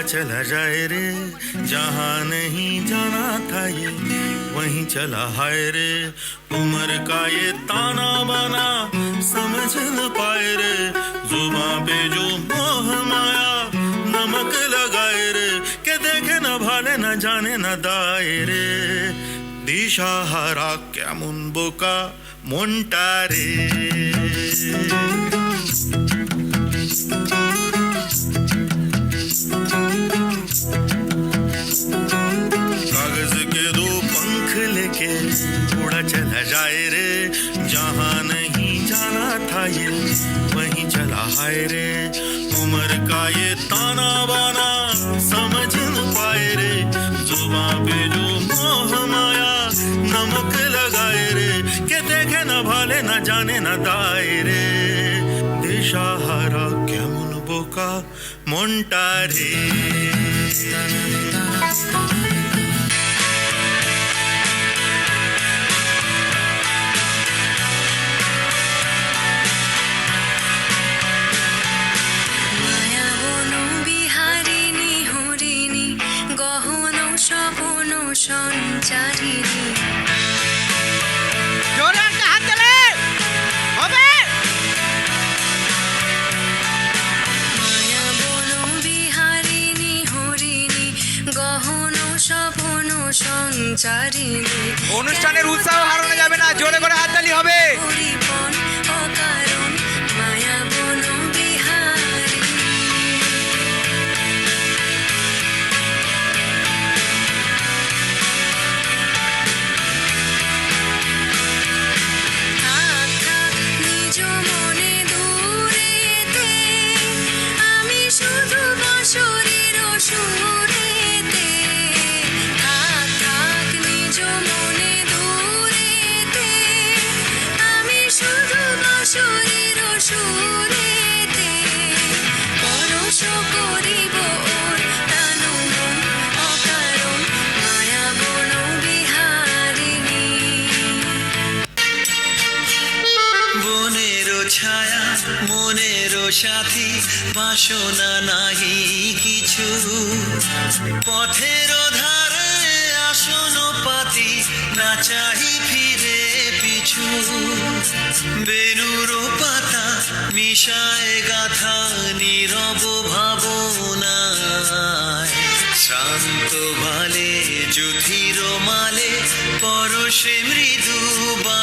उड़ा चला जाए रे जहाँ नहीं जाना था ये वहीं चला हाय रे उम्र का ये ताना बाना समझ न पाए रे जुबां पे जो मोह माया नमक लगाए रे के देखे न भाले न जाने न दाए रे दिशाहारा কেমন বোকা মনটা রে कागज के दो पंख लेके उड़ा चला जाए रे जहाँ नहीं जाना था ये वहीं चला हाय रे उम्र का ये ताना बाना समझ न पाए रे जुबां पे जो मोह माया नमक लगाए रे के देखे न भाले न जाने न दाए रे दिशाहारा কেমন বোকা মনটা রে সঞ্চারিণী জোরে একটা হাত তোলে হবে মায়া বন বিহারিণী হরিণী গহন স্বপন সঞ্চারিণী অনুষ্ঠানের উৎসাহ হারানো যাবে না জোরে করে হাততালি হবে হরিপন অকারণ মায়া বন বিহারিণী নিজ মনে দূরেতে আমি শুধু বাঁশরীর সুরেতে থাক নিজ মনে দূরেতে আমি শুধু বাঁশরীর সুরেতে পরশ করিব ওর তানু মন অকারণ মায়া বন বিহারিণী বনেরও ছায়া মনেরও সাথী বাসনা নাহি কিছু পথের ধারে আসন পাতি না চাহি ফিরে পিছু বেনুর পাতা মিশায় গাথা নীরব ভাবনায় শান্ত ভালে যুথির মালে পরশে মৃদু বা